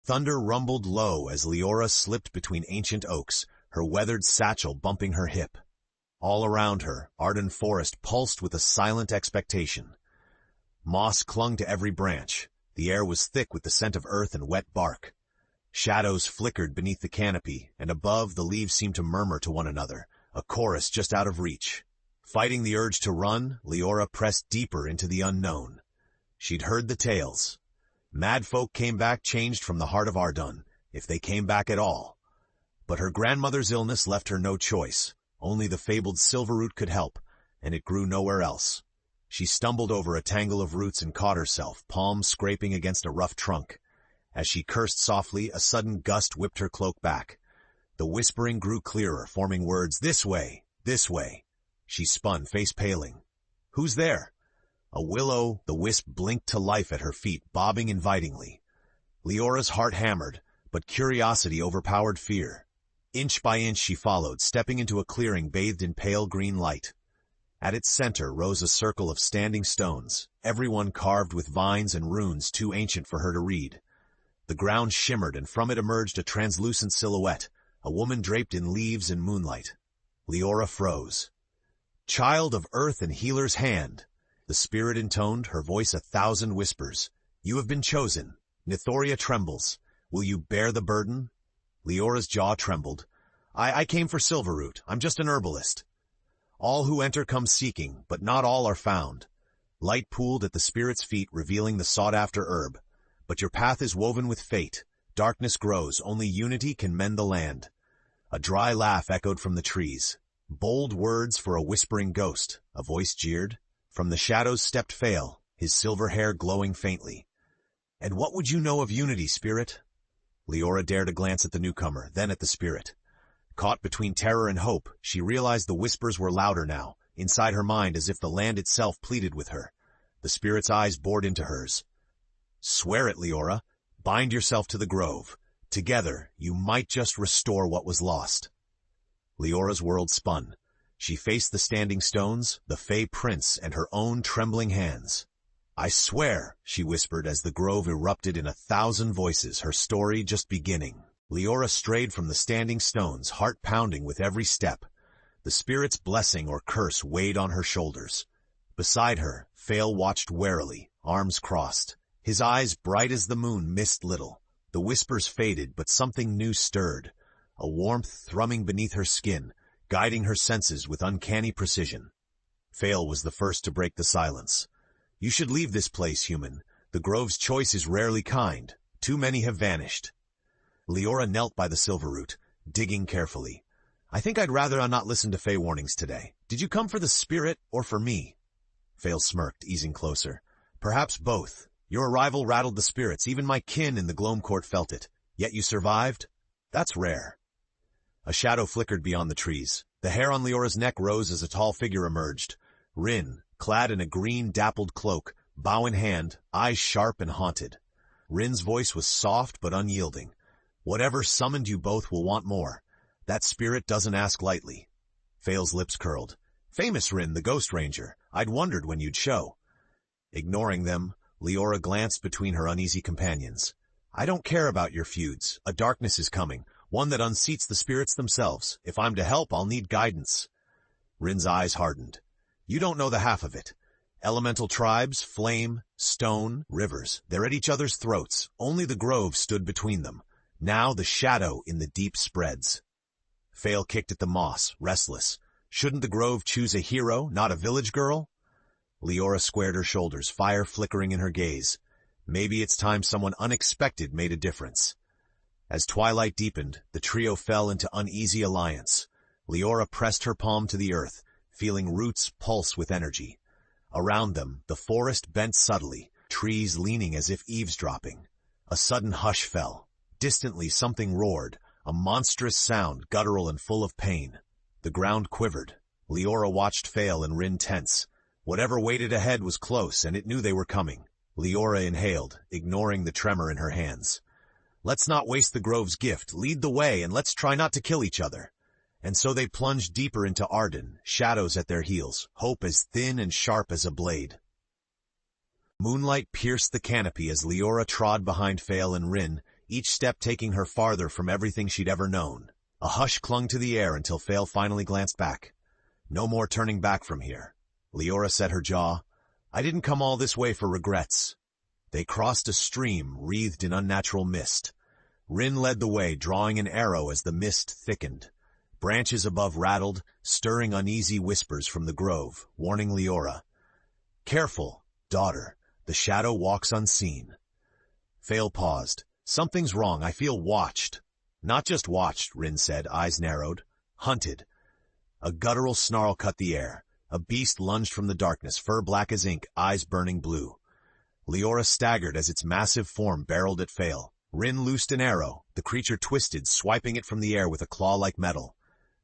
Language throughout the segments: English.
Thunder rumbled low as Liora slipped between ancient oaks, her weathered satchel bumping her hip. All around her, Arden Forest pulsed with a silent expectation. Moss clung to every branch. The air was thick with the scent of earth and wet bark. Shadows flickered beneath the canopy, and above the leaves seemed to murmur to one another, a chorus just out of reach. Fighting the urge to run, Liora pressed deeper into the unknown. She'd heard the tales. Mad folk came back changed from the heart of Ardun, if they came back at all. But her grandmother's illness left her no choice. Only the fabled silverroot could help, and it grew nowhere else. She stumbled over a tangle of roots and caught herself, palms scraping against a rough trunk. As she cursed softly, a sudden gust whipped her cloak back. The whispering grew clearer, forming words, "This way, this way." She spun, face paling. "Who's there?" A will-o'-the-wisp blinked to life at her feet, bobbing invitingly. Leora's heart hammered, but curiosity overpowered fear. Inch by inch she followed, stepping into a clearing bathed in pale green light. At its center rose a circle of standing stones, every one carved with vines and runes too ancient for her to read. The ground shimmered, and from it emerged a translucent silhouette, a woman draped in leaves and moonlight. Liora froze. "Child of earth and healer's hand," the spirit intoned, her voice 1,000 whispers. "You have been chosen. Nythoria trembles. Will you bear the burden?" Leora's jaw trembled. I came for Silverroot. I'm just an herbalist." "All who enter come seeking, but not all are found." Light pooled at the spirit's feet, revealing the sought-after herb. "But your path is woven with fate. Darkness grows. Only unity can mend the land." A dry laugh echoed from the trees. "Bold words for a whispering ghost," a voice jeered. From the shadows stepped Fail, his silver hair glowing faintly. "And what would you know of unity, spirit?" Liora dared a glance at the newcomer, then at the spirit. Caught between terror and hope, she realized the whispers were louder now, inside her mind as if the land itself pleaded with her. The spirit's eyes bored into hers. "Swear it, Liora. Bind yourself to the grove. Together, you might just restore what was lost." Leora's world spun. She faced the standing stones, the Fey prince, and her own trembling hands. "I swear," she whispered as the grove erupted in 1,000 voices, her story just beginning. Liora strayed from the standing stones, heart pounding with every step. The spirit's blessing or curse weighed on her shoulders. Beside her, Fail watched warily, arms crossed. His eyes, bright as the moon, missed little. The whispers faded, but something new stirred. A warmth thrumming beneath her skin, guiding her senses with uncanny precision. Fail was the first to break the silence. "You should leave this place, human. The grove's choice is rarely kind. Too many have vanished." Liora knelt by the silverroot, digging carefully. "I think I'd rather not listen to Fey warnings today. Did you come for the spirit or for me?" Fail smirked, easing closer. "Perhaps both. Your arrival rattled the spirits. Even my kin in the Gloam Court felt it. Yet you survived? That's rare." A shadow flickered beyond the trees. The hair on Leora's neck rose as a tall figure emerged. Rin, clad in a green dappled cloak, bow in hand, eyes sharp and haunted. Rin's voice was soft but unyielding. "Whatever summoned you both will want more. That spirit doesn't ask lightly." Fail's lips curled. "Famous Rin, the Ghost Ranger. I'd wondered when you'd show." Ignoring them, Liora glanced between her uneasy companions. "I don't care about your feuds. A darkness is coming, one that unseats the spirits themselves. If I'm to help, I'll need guidance." Rin's eyes hardened. "You don't know the half of it. Elemental tribes, flame, stone, rivers, they're at each other's throats. Only the grove stood between them. Now the shadow in the deep spreads." Fail kicked at the moss, restless. "Shouldn't the grove choose a hero, not a village girl?" Liora squared her shoulders, fire flickering in her gaze. Maybe it's time someone unexpected made a difference. As twilight deepened, the trio fell into uneasy alliance. Liora pressed her palm to the earth, feeling roots pulse with energy. Around them, the forest bent subtly, trees leaning as if eavesdropping. A sudden hush fell. Distantly something roared, a monstrous sound, guttural and full of pain. The ground quivered. Liora watched Fail and Rin tense. Whatever waited ahead was close, and it knew they were coming. Liora inhaled, ignoring the tremor in her hands. "Let's not waste the grove's gift. Lead the way, and let's try not to kill each other." And so they plunged deeper into Arden, shadows at their heels, hope as thin and sharp as a blade. Moonlight pierced the canopy as Liora trod behind Fail and Rin, each step taking her farther from everything she'd ever known. A hush clung to the air until Fail finally glanced back. No more turning back from here. Liora set her jaw. I didn't come all this way for regrets. They crossed a stream wreathed in unnatural mist. Rin led the way, drawing an arrow as the mist thickened. Branches above rattled, stirring uneasy whispers from the grove, warning Liora. Careful, daughter. The shadow walks unseen. Fail paused. Something's wrong. I feel watched. Not just watched, Rin said, eyes narrowed. Hunted. A guttural snarl cut the air. A beast lunged from the darkness, fur black as ink, eyes burning blue. Liora staggered as its massive form barreled at Fail. Rin loosed an arrow. The creature twisted, swiping it from the air with a claw like metal.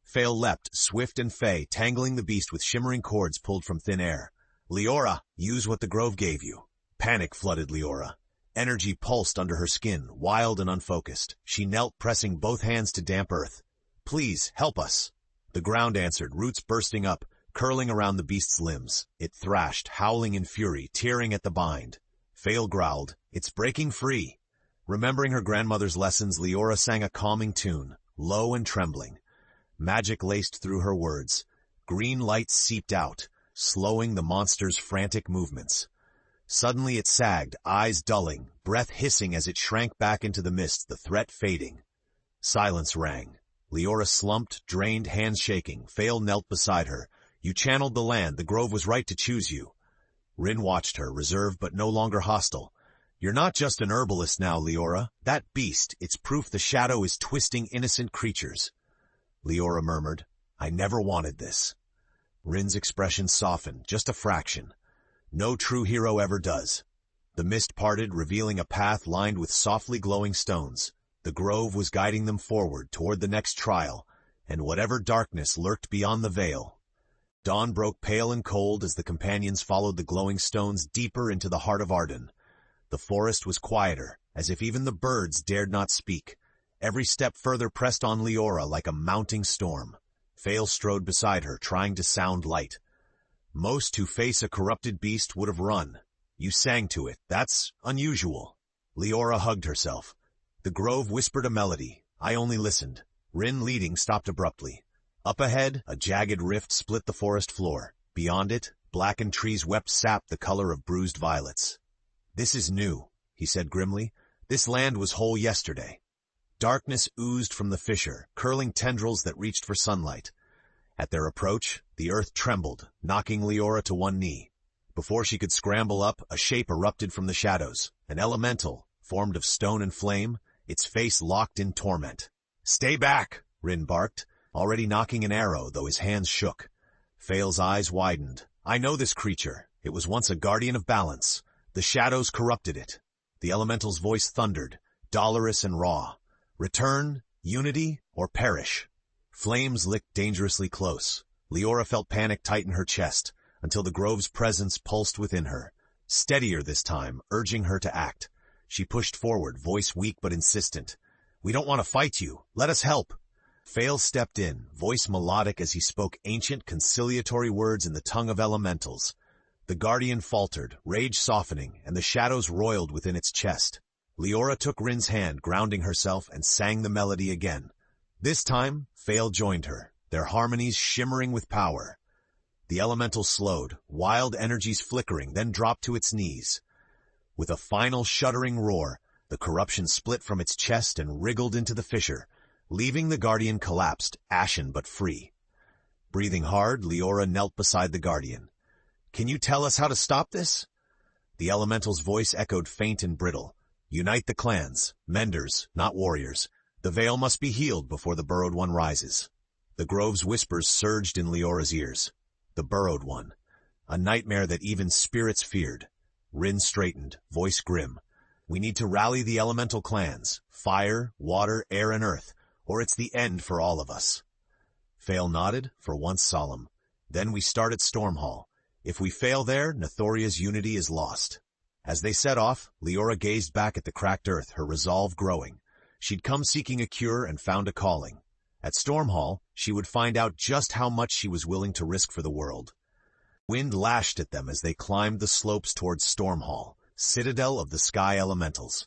Fail leapt, swift and fey, tangling the beast with shimmering cords pulled from thin air. Liora, use what the grove gave you. Panic flooded Liora. Energy pulsed under her skin, wild and unfocused. She knelt, pressing both hands to damp earth. Please, help us. The ground answered, roots bursting up, curling around the beast's limbs. It thrashed, howling in fury, tearing at the bind. Fail growled, it's breaking free. Remembering her grandmother's lessons, Liora sang a calming tune, low and trembling. Magic laced through her words. Green light seeped out, slowing the monster's frantic movements. Suddenly it sagged, eyes dulling, breath hissing as it shrank back into the mist, the threat fading. Silence rang. Liora slumped, drained, hands shaking. Fail knelt beside her. You channeled the land. The grove was right to choose you. Rin watched her, reserved but no longer hostile. You're not just an herbalist now, Liora. That beast, it's proof the shadow is twisting innocent creatures. Liora murmured, I never wanted this. Rin's expression softened, just a fraction. No true hero ever does. The mist parted, revealing a path lined with softly glowing stones. The grove was guiding them forward toward the next trial, and whatever darkness lurked beyond the veil. Dawn broke pale and cold as the companions followed the glowing stones deeper into the heart of Arden. The forest was quieter, as if even the birds dared not speak. Every step further pressed on Liora like a mounting storm. Fail strode beside her, trying to sound light. Most who face a corrupted beast would have run. You sang to it. That's unusual. Liora hugged herself. The grove whispered a melody. I only listened. Rin, leading, stopped abruptly. Up ahead, a jagged rift split the forest floor. Beyond it, blackened trees wept sap the color of bruised violets. This is new, he said grimly. This land was whole yesterday. Darkness oozed from the fissure, curling tendrils that reached for sunlight. At their approach, the earth trembled, knocking Liora to one knee. Before she could scramble up, a shape erupted from the shadows, an elemental, formed of stone and flame, its face locked in torment. Stay back, Rin barked, already knocking an arrow, though his hands shook. Fail's eyes widened. I know this creature. It was once a guardian of balance. The shadows corrupted it. The elemental's voice thundered, dolorous and raw. Return, unity, or perish. Flames licked dangerously close. Liora felt panic tighten her chest, until the grove's presence pulsed within her. Steadier this time, urging her to act. She pushed forward, voice weak but insistent. We don't want to fight you. Let us help. Fail stepped in, voice melodic as he spoke ancient conciliatory words in the tongue of elementals. The guardian faltered, rage softening, and the shadows roiled within its chest. Liora took Rin's hand, grounding herself, and sang the melody again. This time, Fail joined her, their harmonies shimmering with power. The elemental slowed, wild energies flickering, then dropped to its knees. With a final shuddering roar, the corruption split from its chest and wriggled into the fissure, leaving the guardian collapsed, ashen but free. Breathing hard, Liora knelt beside the guardian. Can you tell us how to stop this? The elemental's voice echoed faint and brittle. Unite the clans, menders, not warriors. The veil must be healed before the burrowed one rises. The grove's whispers surged in Liora's ears. The burrowed one. A nightmare that even spirits feared. Rin straightened, voice grim. We need to rally the elemental clans, fire, water, air, and earth, or it's the end for all of us. Fail nodded, for once solemn. Then we start at Stormhall. If we fail there, Nythoria's unity is lost. As they set off, Liora gazed back at the cracked earth, her resolve growing. She'd come seeking a cure and found a calling. At Stormhall, she would find out just how much she was willing to risk for the world. Wind lashed at them as they climbed the slopes towards Stormhall, citadel of the sky elementals.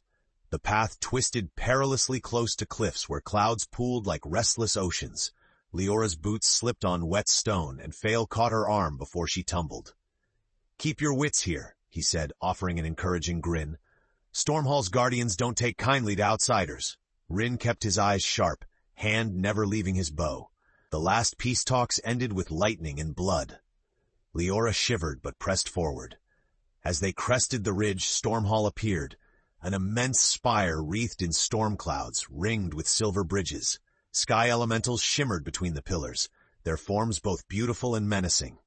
The path twisted perilously close to cliffs where clouds pooled like restless oceans. Liora's boots slipped on wet stone, and Fail caught her arm before she tumbled. "Keep your wits here," he said, offering an encouraging grin. "Stormhall's guardians don't take kindly to outsiders." Rin kept his eyes sharp, hand never leaving his bow. The last peace talks ended with lightning and blood. Liora shivered but pressed forward. As they crested the ridge, Stormhall appeared, an immense spire wreathed in storm clouds, ringed with silver bridges. Sky elementals shimmered between the pillars, their forms both beautiful and menacing.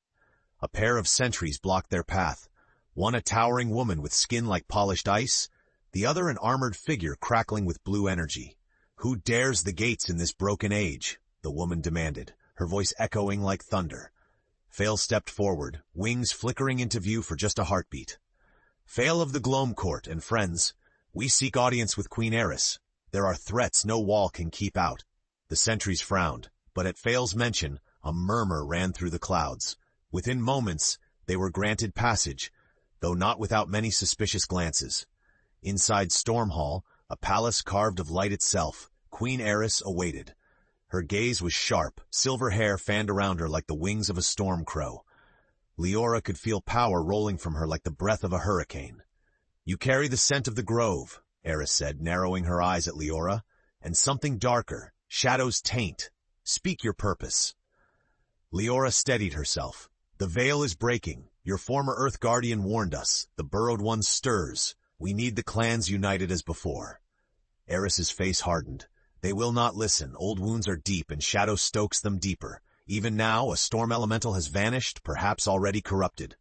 A pair of sentries blocked their path, one a towering woman with skin like polished ice, the other an armored figure crackling with blue energy. "Who dares the gates in this broken age?" the woman demanded, her voice echoing like thunder. Fail stepped forward, wings flickering into view for just a heartbeat. "Fail of the Gloam Court and friends, we seek audience with Queen Eris. There are threats no wall can keep out." The sentries frowned, but at Fail's mention, a murmur ran through the clouds. Within moments, they were granted passage, though not without many suspicious glances. Inside Stormhall, a palace carved of light itself, Queen Eris awaited. Her gaze was sharp, silver hair fanned around her like the wings of a storm crow. Liora could feel power rolling from her like the breath of a hurricane. "You carry the scent of the grove," Eris said, narrowing her eyes at Liora, "and something darker. Shadow's taint. Speak your purpose." Liora steadied herself. "The veil is breaking. Your former Earth Guardian warned us. The burrowed one stirs. We need the clans united as before." Eris's face hardened. "They will not listen. Old wounds are deep, and Shadow stokes them deeper. Even now, a storm elemental has vanished, perhaps already corrupted."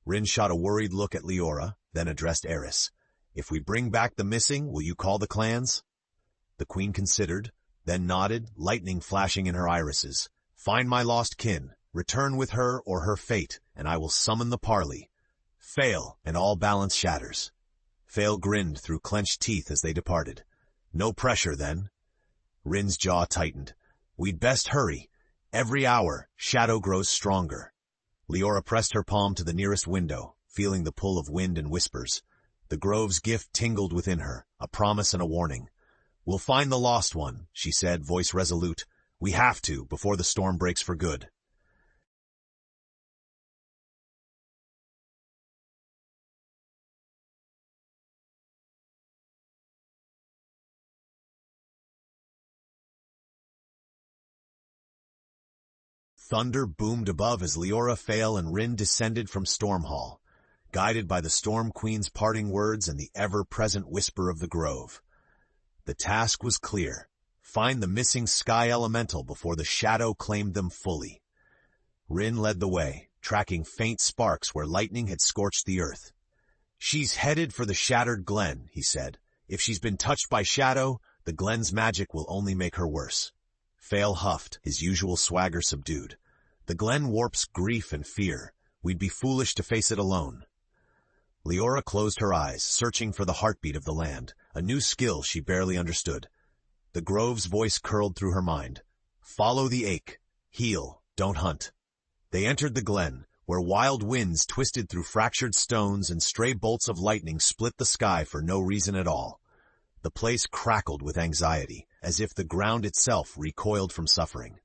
Rin shot a worried look at Liora, then addressed Eris. "If we bring back the missing, will you call the clans?" The queen considered, then nodded, lightning flashing in her irises. "Find my lost kin, return with her or her fate, and I will summon the parley. Fail, and all balance shatters." Fail grinned through clenched teeth as they departed. "No pressure, then." Rin's jaw tightened. "We'd best hurry. Every hour, Shadow grows stronger." Liora pressed her palm to the nearest window, feeling the pull of wind and whispers. The grove's gift tingled within her, a promise and a warning. "We'll find the lost one," she said, voice resolute. "We have to, before the storm breaks for good." Thunder boomed above as Liora, Fail, and Rin descended from Stormhall, guided by the Storm Queen's parting words and the ever-present whisper of the grove. The task was clear. Find the missing sky elemental before the shadow claimed them fully. Rin led the way, tracking faint sparks where lightning had scorched the earth. "She's headed for the Shattered Glen," he said. "If she's been touched by Shadow, the Glen's magic will only make her worse." Fail huffed, his usual swagger subdued. "The Glen warps grief and fear. We'd be foolish to face it alone." Liora closed her eyes, searching for the heartbeat of the land, a new skill she barely understood. The grove's voice curled through her mind. "Follow the ache. Heal, don't hunt." They entered the glen, where wild winds twisted through fractured stones and stray bolts of lightning split the sky for no reason at all. The place crackled with anxiety, as if the ground itself recoiled from suffering.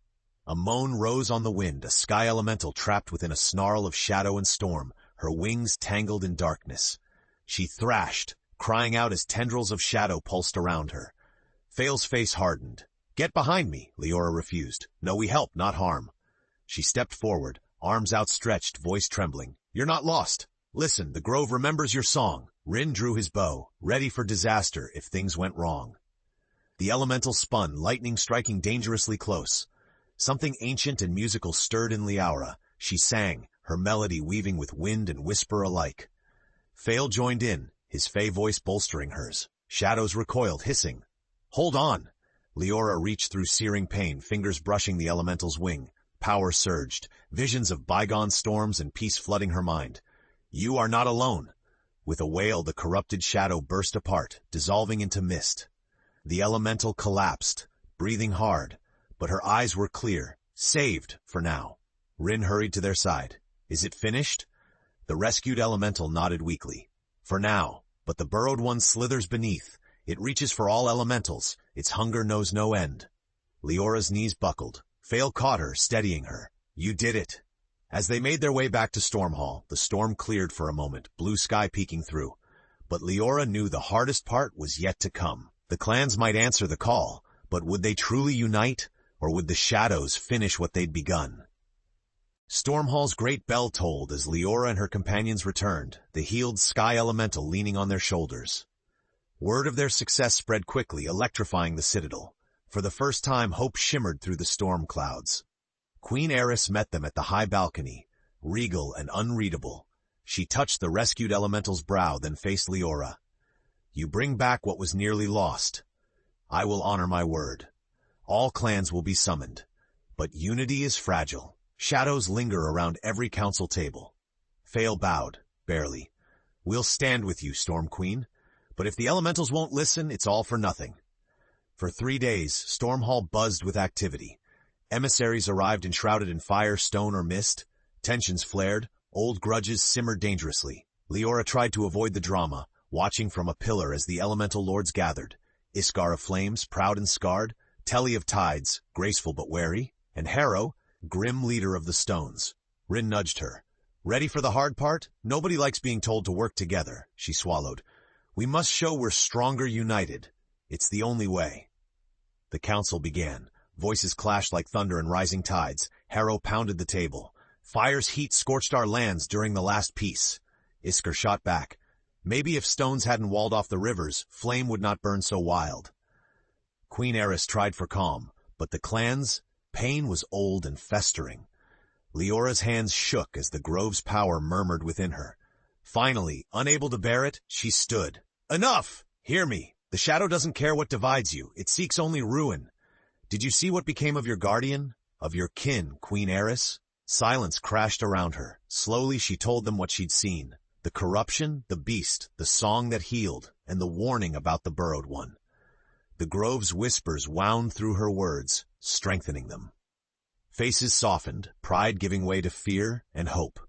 A moan rose on the wind, a sky elemental trapped within a snarl of shadow and storm, her wings tangled in darkness. She thrashed, crying out as tendrils of shadow pulsed around her. Fail's face hardened. "Get behind me," Liora refused. "No, we help, not harm." She stepped forward, arms outstretched, voice trembling. "You're not lost. Listen, the grove remembers your song." Rin drew his bow, ready for disaster if things went wrong. The elemental spun, lightning striking dangerously close. Something ancient and musical stirred in Liora. She sang, her melody weaving with wind and whisper alike. Fail joined in, his fey voice bolstering hers. Shadows recoiled, hissing. "Hold on!" Liora reached through searing pain, fingers brushing the elemental's wing. Power surged, visions of bygone storms and peace flooding her mind. "You are not alone." With a wail, the corrupted shadow burst apart, dissolving into mist. The elemental collapsed, breathing hard, but her eyes were clear, saved for now. Rin hurried to their side. "Is it finished?" The rescued elemental nodded weakly. "For now, but the burrowed one slithers beneath, It reaches for all elementals. Its hunger knows no end. Leora's knees buckled. Fail caught her, steadying her. You did it. As they made their way back to Stormhall, the storm cleared for a moment, blue sky peeking through. But Liora knew the hardest part was yet to come. The clans might answer the call, but would they truly unite, or would the shadows finish what they'd begun? Stormhall's great bell tolled as Liora and her companions returned, the healed sky elemental leaning on their shoulders. Word of their success spread quickly, electrifying the citadel. For the first time, hope shimmered through the storm clouds. Queen Eris met them at the high balcony, regal and unreadable. She touched the rescued elemental's brow, then faced Liora. You bring back what was nearly lost. I will honor my word. All clans will be summoned. But unity is fragile. Shadows linger around every council table. Fail bowed, barely. We'll stand with you, Storm Queen. But if the elementals won't listen, it's all for nothing. For 3 days, Stormhall buzzed with activity. Emissaries arrived enshrouded in fire, stone, or mist. Tensions flared. Old grudges simmered dangerously. Liora tried to avoid the drama, watching from a pillar as the elemental lords gathered. Iskar of Flames, proud and scarred. Telly of Tides, graceful but wary. And Harrow, grim leader of the Stones. Rin nudged her. Ready for the hard part? Nobody likes being told to work together, she swallowed. We must show we're stronger united. It's the only way. The council began. Voices clashed like thunder and rising tides. Harrow pounded the table. Fire's heat scorched our lands during the last peace. Iskar shot back. Maybe if stones hadn't walled off the rivers, flame would not burn so wild. Queen Eris tried for calm, but the clan's pain was old and festering. Leora's hands shook as the grove's power murmured within her. Finally, unable to bear it, she stood. Enough! Hear me. The shadow doesn't care what divides you. It seeks only ruin. Did you see what became of your guardian? Of your kin, Queen Eris? Silence crashed around her. Slowly she told them what she'd seen. The corruption, the beast, the song that healed, and the warning about the burrowed one. The grove's whispers wound through her words, strengthening them. Faces softened, pride giving way to fear and hope.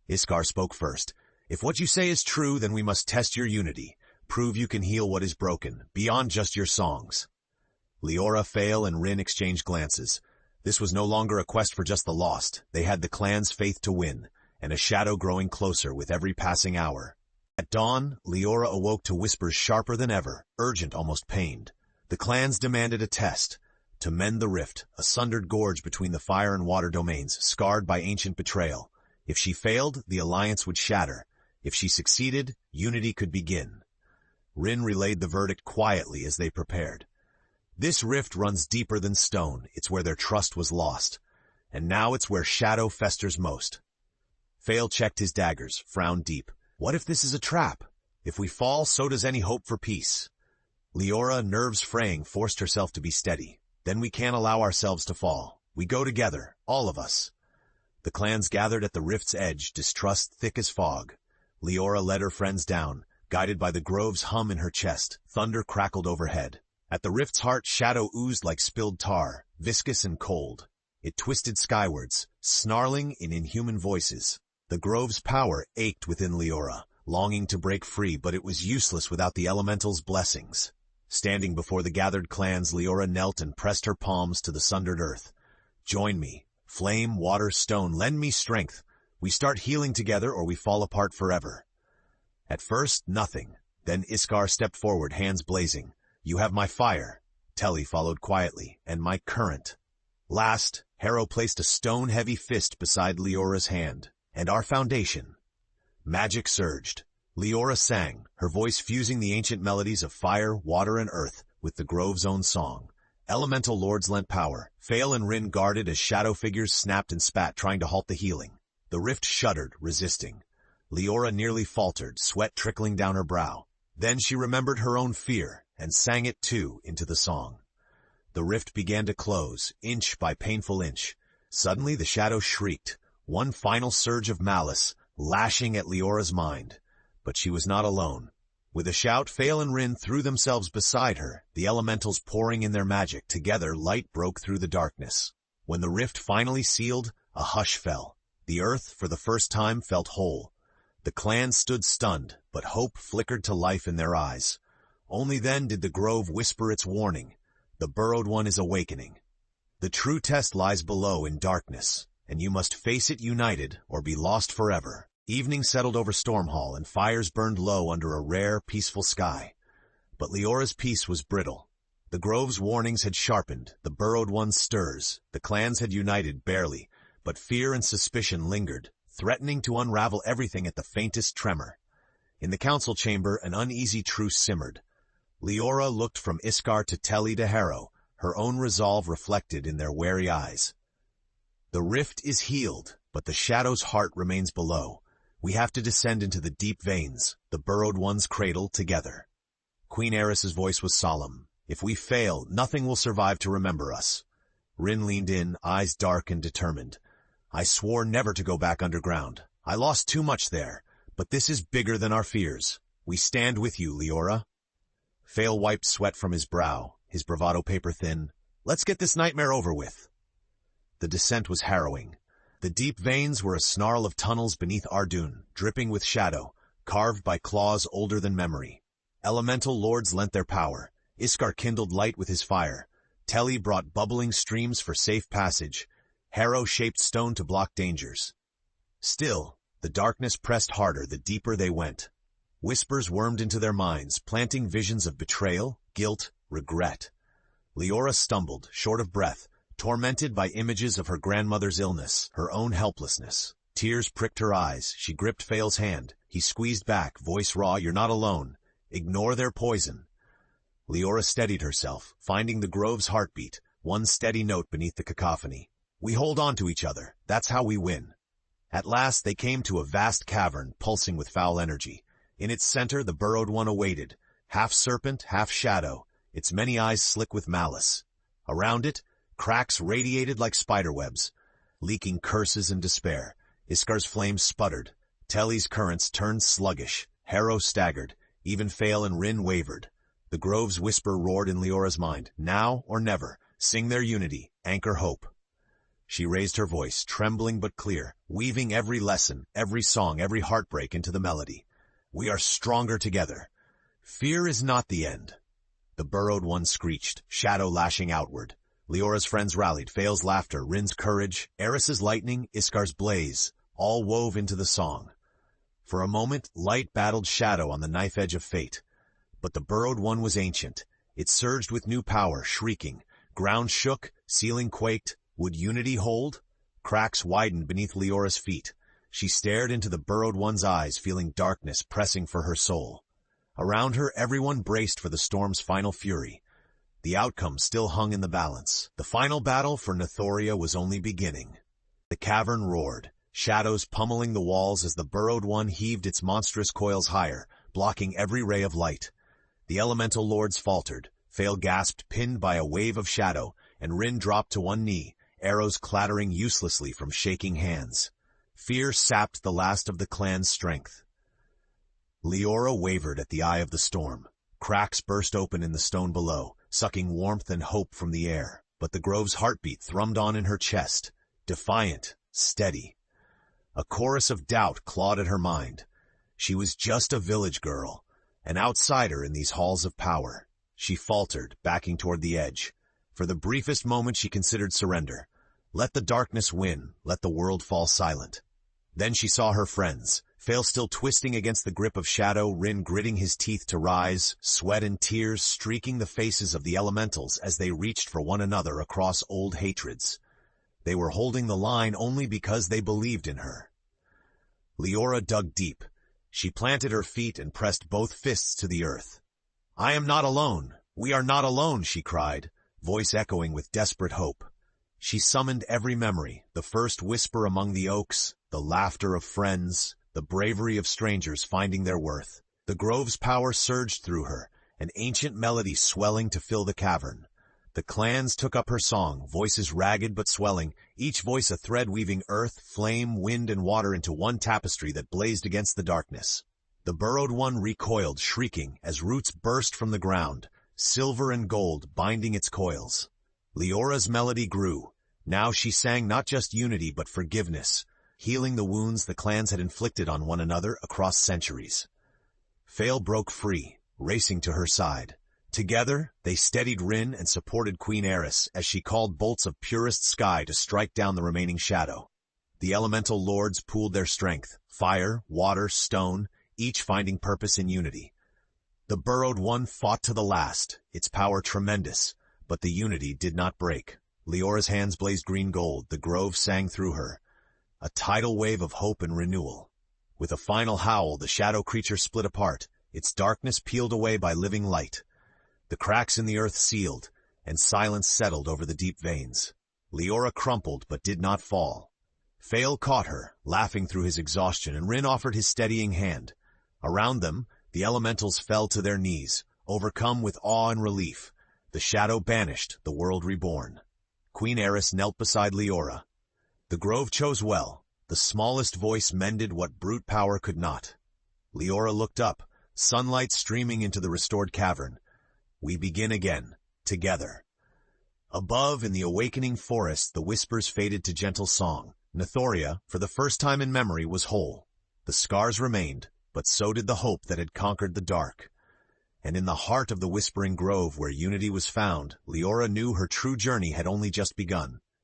Iskar spoke first. If what you say is true, then we must test your unity. Prove you can heal what is broken, beyond just your songs. Liora, Fail, and Rin exchanged glances. This was no longer a quest for just the lost. They had the clan's faith to win, and a shadow growing closer with every passing hour. At dawn, Liora awoke to whispers sharper than ever, urgent, almost pained. The clans demanded a test. To mend the rift, a sundered gorge between the fire and water domains, scarred by ancient betrayal. If she failed, the alliance would shatter. If she succeeded, unity could begin. Rin relayed the verdict quietly as they prepared. This rift runs deeper than stone. It's where their trust was lost. And now it's where shadow festers most. Fail checked his daggers, frowned deep. What if this is a trap? If we fall, so does any hope for peace. Liora, nerves fraying, forced herself to be steady. Then we can't allow ourselves to fall. We go together, all of us. The clans gathered at the rift's edge, distrust thick as fog. Liora led her friends down, guided by the grove's hum in her chest. Thunder crackled overhead. At the rift's heart, shadow oozed like spilled tar, viscous and cold. It twisted skywards, snarling in inhuman voices. The grove's power ached within Liora, longing to break free, but it was useless without the elemental's blessings. Standing before the gathered clans, Liora knelt and pressed her palms to the sundered earth. Join me. Flame, water, stone, lend me strength. We start healing together or we fall apart forever. At first, nothing. Then Iskar stepped forward, hands blazing. You have my fire. Telly followed quietly, and my current. Last, Harrow placed a stone-heavy fist beside Leora's hand. And our foundation. Magic surged. Liora sang, her voice fusing the ancient melodies of fire, water, and earth with the grove's own song. Elemental lords lent power. Fail and Rin guarded as shadow figures snapped and spat, trying to halt the healing. The rift shuddered, resisting. Liora nearly faltered, sweat trickling down her brow. Then she remembered her own fear, and sang it too into the song. The rift began to close, inch by painful inch. Suddenly the shadow shrieked, one final surge of malice, lashing at Leora's mind. But she was not alone. With a shout, Fail and Rin threw themselves beside her, the elementals pouring in their magic. Together, light broke through the darkness. When the rift finally sealed, a hush fell. The earth, for the first time, felt whole. The clans stood stunned, but hope flickered to life in their eyes. Only then did the grove whisper its warning. The burrowed one is awakening. The true test lies below in darkness, and you must face it united or be lost forever. Evening settled over Stormhall, and fires burned low under a rare, peaceful sky. But Leora's peace was brittle. The grove's warnings had sharpened, the burrowed one stirs, the clans had united barely, but fear and suspicion lingered, threatening to unravel everything at the faintest tremor. In the council chamber, an uneasy truce simmered. Liora looked from Iskar to Telly to Harrow, her own resolve reflected in their wary eyes. The rift is healed, but the shadow's heart remains below. We have to descend into the deep veins, the burrowed one's cradle, together. Queen Eris's voice was solemn. If we fail, nothing will survive to remember us. Rin leaned in, eyes dark and determined. I swore never to go back underground. I lost too much there, but this is bigger than our fears. We stand with you, Liora. Fail wiped sweat from his brow, his bravado paper thin. Let's get this nightmare over with. The descent was harrowing. The deep veins were a snarl of tunnels beneath Ardun, dripping with shadow, carved by claws older than memory. Elemental lords lent their power. Iskar kindled light with his fire. Telly brought bubbling streams for safe passage. Harrow shaped stone to block dangers. Still, the darkness pressed harder the deeper they went. Whispers wormed into their minds, planting visions of betrayal, guilt, regret. Liora stumbled, short of breath, tormented by images of her grandmother's illness, her own helplessness. Tears pricked her eyes. She gripped Fail's hand. He squeezed back, voice raw, "You're not alone. Ignore their poison." Liora steadied herself, finding the grove's heartbeat, one steady note beneath the cacophony. We hold on to each other. That's how we win. At last they came to a vast cavern, pulsing with foul energy. In its center the burrowed one awaited, half serpent, half shadow, its many eyes slick with malice. Around it, cracks radiated like spiderwebs, leaking curses and despair. Iskar's flames sputtered. Telly's currents turned sluggish. Harrow staggered. Even Fail and Rin wavered. The grove's whisper roared in Leora's mind. Now or never. Sing their unity. Anchor hope. She raised her voice, trembling but clear, weaving every lesson, every song, every heartbreak into the melody. We are stronger together. Fear is not the end. The burrowed one screeched, shadow lashing outward. Leora's friends rallied, Fail's laughter, Rin's courage, Eris's lightning, Iskar's blaze, all wove into the song. For a moment, light battled shadow on the knife edge of fate. But the burrowed one was ancient. It surged with new power, shrieking. Ground shook, ceiling quaked. Would unity hold? Cracks widened beneath Leora's feet. She stared into the burrowed one's eyes, feeling darkness pressing for her soul. Around her, everyone braced for the storm's final fury. The outcome still hung in the balance. The final battle for Nythoria was only beginning. The cavern roared, shadows pummeling the walls as the burrowed one heaved its monstrous coils higher, blocking every ray of light. The elemental lords faltered. Fail gasped, pinned by a wave of shadow, and Rin dropped to one knee, arrows clattering uselessly from shaking hands. Fear sapped the last of the clan's strength. Liora wavered at the eye of the storm. Cracks burst open in the stone below, sucking warmth and hope from the air. But the grove's heartbeat thrummed on in her chest, defiant, steady. A chorus of doubt clawed at her mind. She was just a village girl, an outsider in these halls of power. She faltered, backing toward the edge. For the briefest moment she considered surrender. Let the darkness win, let the world fall silent. Then she saw her friends, Fail still twisting against the grip of shadow, Rin gritting his teeth to rise, sweat and tears streaking the faces of the elementals as they reached for one another across old hatreds. They were holding the line only because they believed in her. Liora dug deep. She planted her feet and pressed both fists to the earth. I am not alone. We are not alone, she cried, voice echoing with desperate hope. She summoned every memory, the first whisper among the oaks, the laughter of friends, the bravery of strangers finding their worth. The grove's power surged through her, an ancient melody swelling to fill the cavern. The clans took up her song, voices ragged but swelling, each voice a thread weaving earth, flame, wind, and water into one tapestry that blazed against the darkness. The burrowed one recoiled, shrieking, as roots burst from the ground, silver and gold binding its coils. Leora's melody grew. Now she sang not just unity but forgiveness, healing the wounds the clans had inflicted on one another across centuries. Fail broke free. racing to her side. Together, they steadied Rin and supported Queen Eris as she called bolts of purest sky to strike down the remaining shadow. The elemental lords pooled their strength, fire, water, stone, each finding purpose in unity. The burrowed one fought to the last, its power tremendous, but the unity did not break. Liora's hands blazed green-gold, the grove sang through her, a tidal wave of hope and renewal. With a final howl, the shadow creature split apart, its darkness peeled away by living light. The cracks in the earth sealed, and silence settled over the deep veins. Liora crumpled but did not fall. Fail caught her, laughing through his exhaustion, and Rin offered his steadying hand. Around them, the elementals fell to their knees, overcome with awe and relief. The shadow banished, the world reborn. Queen Eris knelt beside Liora. The grove chose well. The smallest voice mended what brute power could not. Liora looked up, sunlight streaming into the restored cavern. We begin again, together. Above, in the awakening forest, the whispers faded to gentle song. Nythoria, for the first time in memory, was whole. The scars remained, but so did the hope that had conquered the dark. And in the heart of the whispering grove where unity was found, Liora knew her true journey had only just begun.